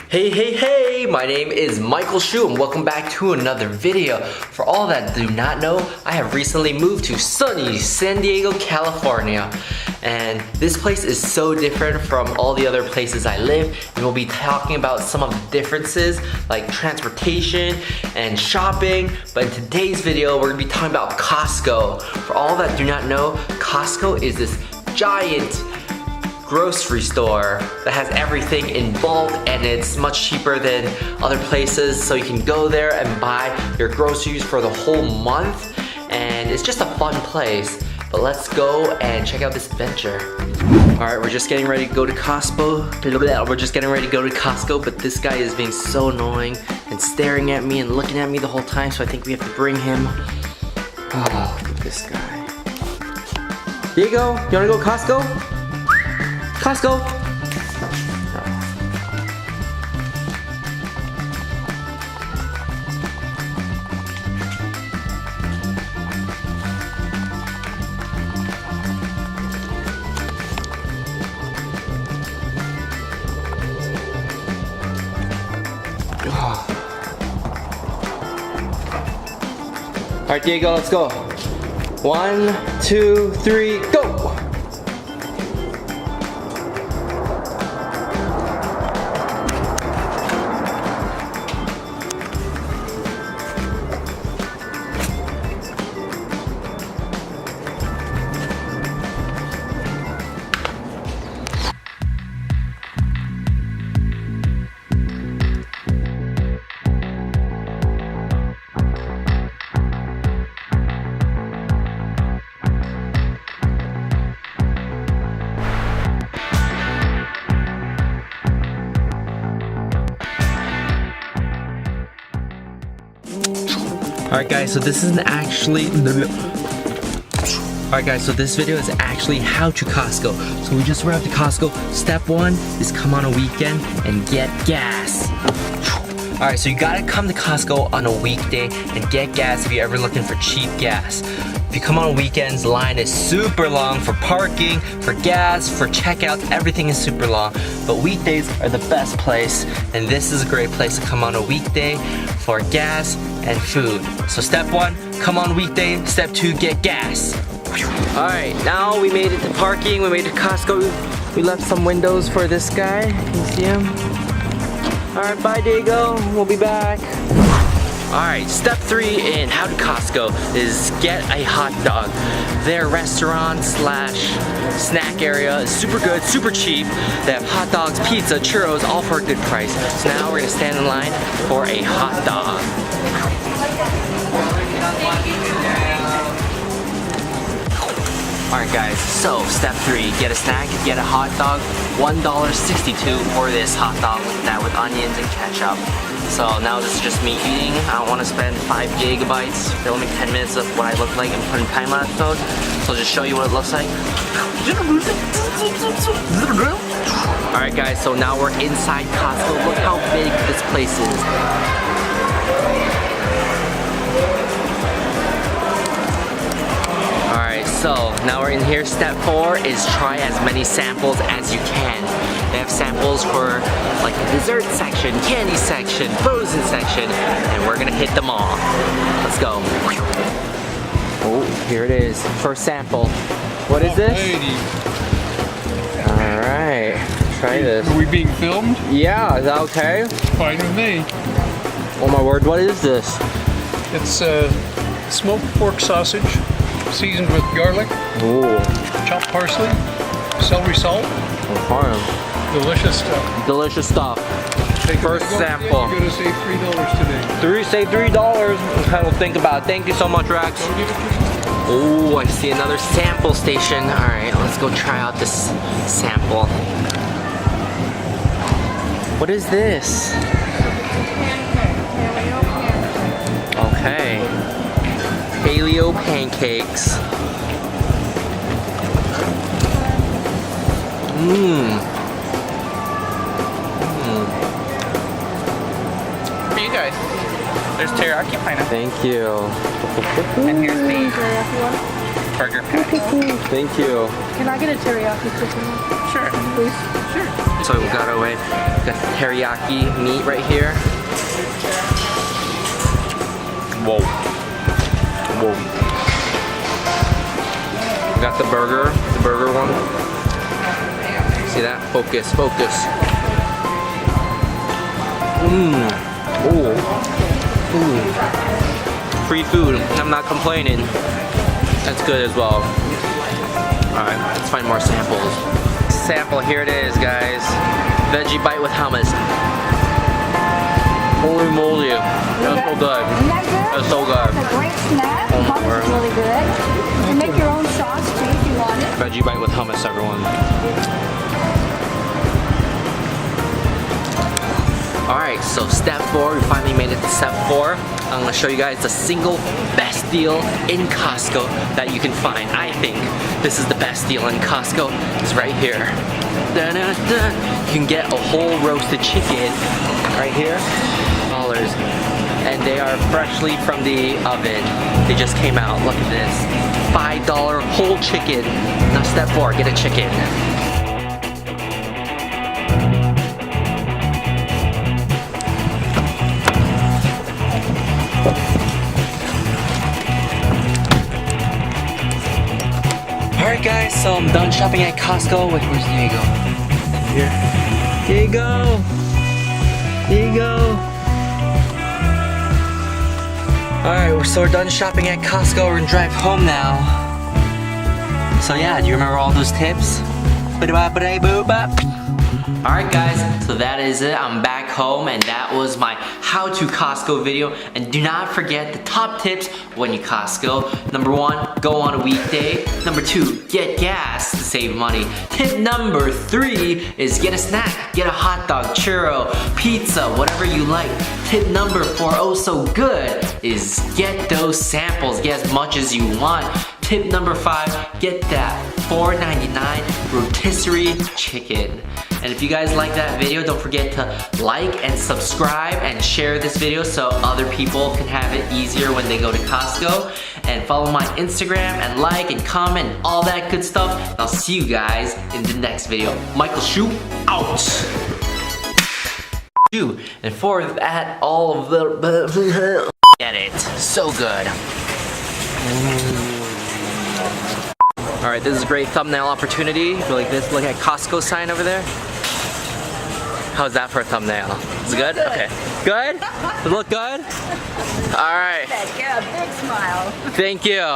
Hey, my name is Michael Shu and welcome back to another video. For all that do not know, I have recently moved to sunny San Diego, California. And this place is so different from all the other places I live, and we'll be talking about some of the differences like transportation and shopping. But in today's video, we're gonna be talking about Costco. For all that do not know, Costco is this giant grocery store that has everything in bulk, and it's much cheaper than other places, so you can go there and buy your groceries for the whole month, and it's just a fun place. But let's go and check out this adventure. Alright, we're just getting ready to go to Costco. But this guy is being so annoying and staring at me and looking at me the whole time, so I think we have to bring him. Oh, look at this guy. Diego, you wanna go Costco? Costco! Alright, Diego, let's go. 1, 2, 3, go! Alright guys, so this isn't actually Alright guys, so this video is actually how to Costco. So we just arrived to Costco. Step 1 is come on a weekend and get gas. Alright, so you gotta come to Costco on a weekday and get gas if you're ever looking for cheap gas. If you come on weekends, the line is super long for parking, for gas, for checkouts, everything is super long. But weekdays are the best place, and this is a great place to come on a weekday for gas and food. So step 1, come on weekday. Step 2, get gas. Alright, now we made it to parking, we made it to Costco. We left some windows for this guy. Can you see him? Alright, bye Diego, we'll be back. Alright, step 3 in how to Costco is get a hot dog. Their restaurant slash snack area is super good, super cheap. They have hot dogs, pizza, churros, all for a good price. So now we're gonna stand in line for a hot dog. Alright guys, so step 3, get a snack, get a hot dog, $1.62 for this hot dog with onions and ketchup. So now this is just me eating. I don't want to spend 5 gigabytes filming 10 minutes of what I look like and putting time lapse mode. So I'll just show you what it looks like. Alright guys, so now we're inside Costco. Look how big this place is. So now we're in here. Step 4 is try as many samples as you can. They have samples for like the dessert section, candy section, frozen section, and we're gonna hit them all. Let's go. Oh, here it is. First sample. What is this? Alright, try this. Are we being filmed? Yeah, is that okay? Fine with me. Oh my word, what is this? It's smoked pork sausage, seasoned with garlic, chopped parsley, celery salt. Delicious stuff. Delicious stuff. First sample. You're gonna save $3 today. Save $3. I will think about it. Thank you so much, Rex. Oh, I see another sample station. All right, let's go try out this sample. What is this? Okay. Paleo pancakes. For you guys, there's teriyaki pineapple. Thank you. And here's the Teriyaki one? burger patty. Thank you. Can I get a teriyaki chicken? Sure. Please? Sure. So we got away. Got teriyaki meat right here. Whoa. Whoa. We got the burger one. See that? Focus, focus. Mmm. Ooh. Ooh. Free food. I'm not complaining. That's good as well. Alright, let's find more samples. Sample, here it is, guys. Veggie bite with hummus. Holy moly. That's so good. Isn't that good? That's so good. It's a great snack. Oh, my Hummus word. is really good. You can make your own sauce too if you want it. Veggie bite with hummus, everyone. Alright, so step 4, we finally made it to step 4. I'm gonna show you guys the single best deal in Costco that you can find. I think this is the best deal in Costco. It's right here. Dun, dun, dun. You can get a whole roasted chicken right here. $5. And they are freshly from the oven. They just came out. Look at this. $5 whole chicken. Now step 4, get a chicken. Alright guys, so I'm done shopping at Costco. Wait, where's Diego? Here. Diego! Diego! Alright, so we're done shopping at Costco. We're gonna drive home now. So yeah, do you remember all those tips? Alright guys, so that is it. I'm back home and that was my how to Costco video. And do not forget the top tips when you Costco. Number 1, go on a weekday. Number 2, get gas to save money. Tip number 3 is get a snack. Get a hot dog, churro, pizza, whatever you like. Tip number 4, oh so good, is get those samples. Get as much as you want. Tip number 5, get that $4.99 rotisserie chicken. And if you guys like that video, don't forget to like and subscribe and share this video so other people can have it easier when they go to Costco. And follow my Instagram and like and comment and all that good stuff. I'll see you guys in the next video. Michael Shu out. And for that, all of the get it. So good. Alright, this is a great thumbnail opportunity. If you like this, look at Costco sign over there. How's that for a thumbnail? Is it good? Okay. Good? Does it look good? Alright. Yeah, big smile. Thank you.